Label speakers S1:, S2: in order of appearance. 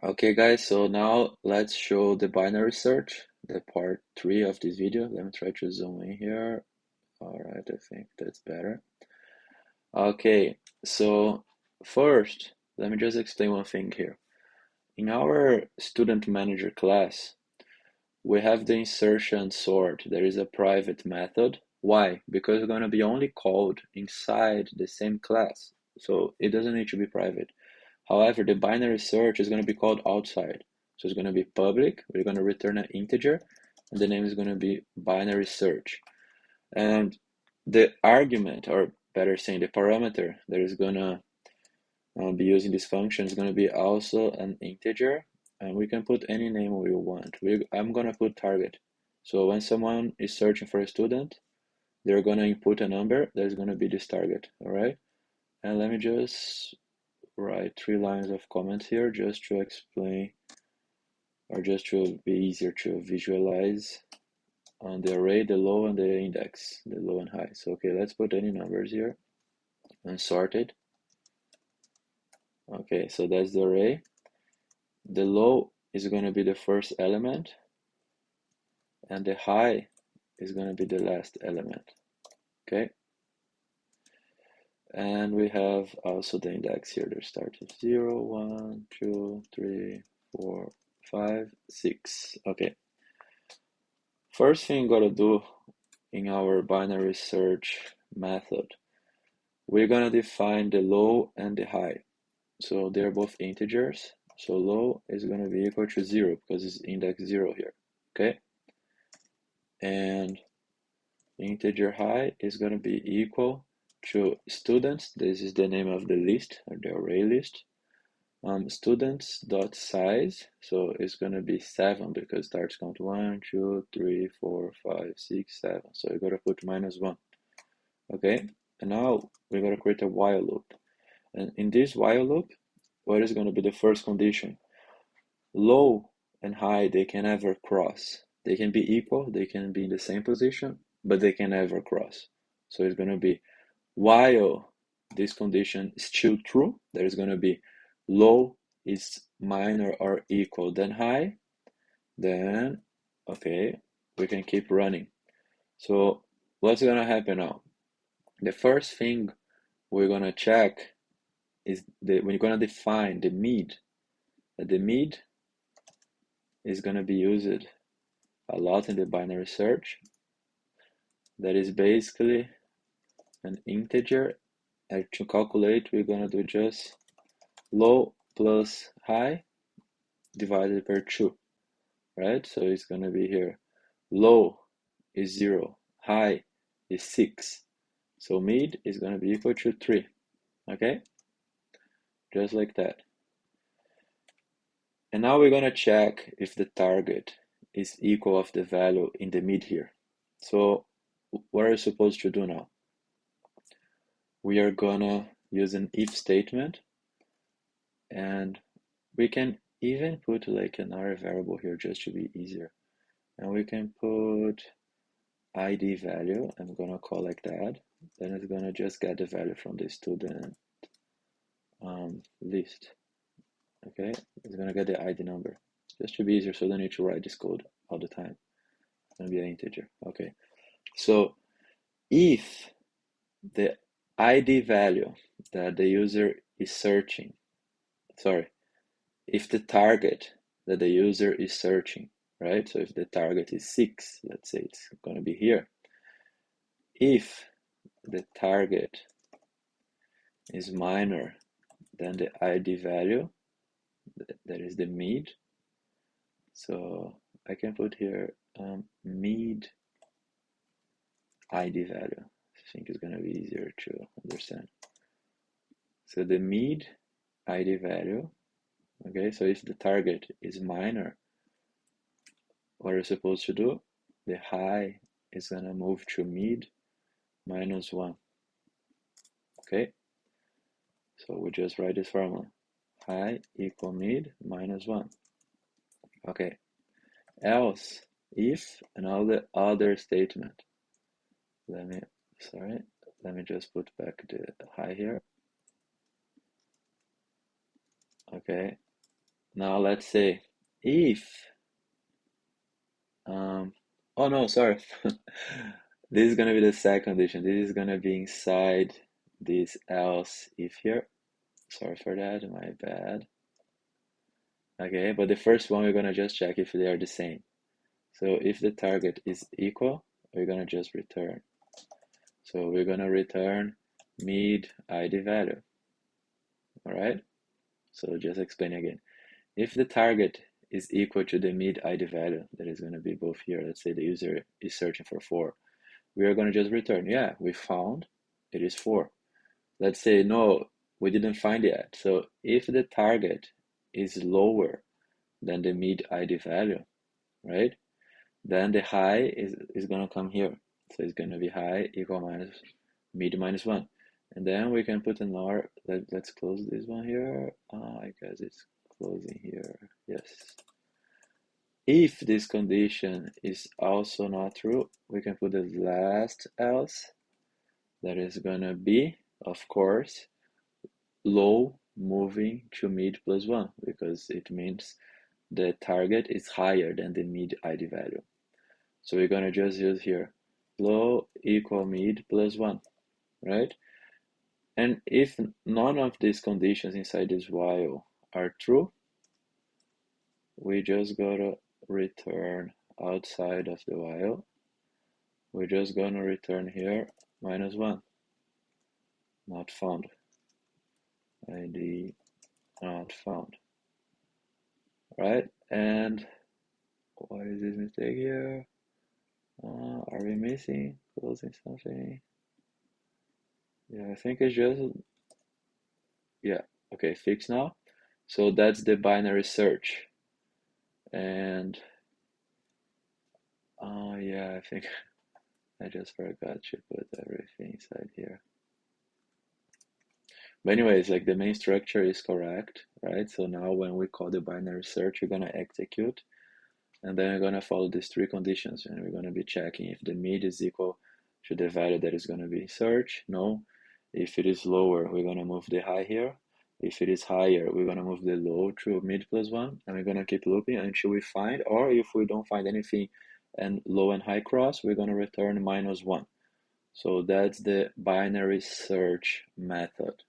S1: Okay guys, so now let's show the binary search, the part 3 of this video. Let me try to zoom in here. Alright, I think that's better. Okay, so first, let me just explain one thing here. In our student manager class, we have the insertion sort. There is a private method. Why? Because it's going to be only called inside the same class. So it doesn't need to be private. However, the binary search is going to be called outside. So it's going to be public. We're going to return an integer, and the name is going to be binary search. And the argument, or better saying, the parameter that is going to be using this function is going to be also an integer, and we can put any name we want. I'm going to put target. So when someone is searching for a student, they're going to input a number that is going to be this target. All right. And let me just write 3 lines of comments here just to explain, or just to be easier to visualize on the array, the low and the index, the low and high. So okay, let's put any numbers here and sort it. Okay, so that's the array. The low is going to be the first element, and the high is going to be the last element. Okay, and we have also the index here. They start at 0, 1, 2, 3, 4, 5, 6. Okay, first thing we gotta do in our binary search method, we're gonna define the low and the high. So they're both integers. So low is gonna be equal to 0 because it's index 0 here. Okay, and integer high is going to be equal to students. This is the name of the list, or the array list. Students dot size, so it's going to be 7 because starts count 1, 2, 3, 4, 5, 6, 7. So you got to put -1. Okay, and now we're going to create a while loop. And in this while loop, what is going to be the first condition? Low and high, they can never cross. They can be equal, they can be in the same position, but they can never cross. So it's going to be while this condition is still true, there is going to be low is minor or equal than high, then okay, we can keep running. So what's going to happen now? The first thing we're going to check is we're going to define the mid. The mid is going to be used a lot in the binary search. That is basically an integer, and to calculate we're going to do just low plus high divided by 2, right? So it's going to be here low is 0, high is 6, so mid is going to be equal to 3. Okay, just like that. And now we're going to check if the target is equal of the value in the mid here. So what are you supposed to do now? We are gonna use an if statement, and we can even put like another variable here just to be easier, and we can put id value. I'm gonna call like that. Then it's gonna just get the value from the student list. Okay, it's gonna get the id number just to be easier, so I don't need to write this code all the time. It's gonna be an integer. Okay, so if the id value that the user is searching, if the target that the user is searching, right? So if the target is 6, let's say it's going to be here. If the target is minor than the ID value, that is the mid. So I can put here mid ID value. I think it's going to be easier to understand. So the mid ID value, okay, so if the target is minor, what are you supposed to do? The high is going to move to mid -1. Okay, so we just write this formula. High equal mid -1. Okay, else if and all the other statement. Let me just put back the high here. Okay, Now let's say if, oh no, sorry. This is gonna be the second condition. This is gonna be inside this else if here. Sorry for that, my bad. Okay, but the first one we're gonna just check if they are the same. So if the target is equal, we're gonna just return. So we're gonna return mid ID value. All right. So just explain again. If the target is equal to the mid ID value, that is gonna be both here. Let's say the user is searching for 4. We are gonna just return. Yeah, we found it is 4. Let's say no, we didn't find it yet. So if the target is lower than the mid ID value, right? Then the high is gonna come here. So it's gonna be high equal minus mid minus 1. And then we can put an R. Let's close this one here. I guess it's closing here. Yes. If this condition is also not true, we can put the last else. That is gonna be, of course, low moving to mid plus 1, because it means the target is higher than the mid ID value. So we're gonna just use here low equal mid plus 1, right? And if none of these conditions inside this while are true, we just gotta return outside of the while. We're just gonna return here minus 1, not found. ID not found, right? And what is this mistake here? Are we missing? Closing something? Yeah, I think it's just, yeah, okay, fixed now. So that's the binary search. And, yeah, I think I just forgot to put everything inside here. But anyways, like the main structure is correct, right? So now when we call the binary search, we're gonna execute, and then we're gonna follow these 3 conditions, and we're gonna be checking if the mid is equal to the value that is gonna be searched, no. If it is lower, we're gonna move the high here. If it is higher, we're gonna move the low to mid plus 1, and we're gonna keep looping until we find, or if we don't find anything and low and high cross, we're gonna return minus 1. So that's the binary search method.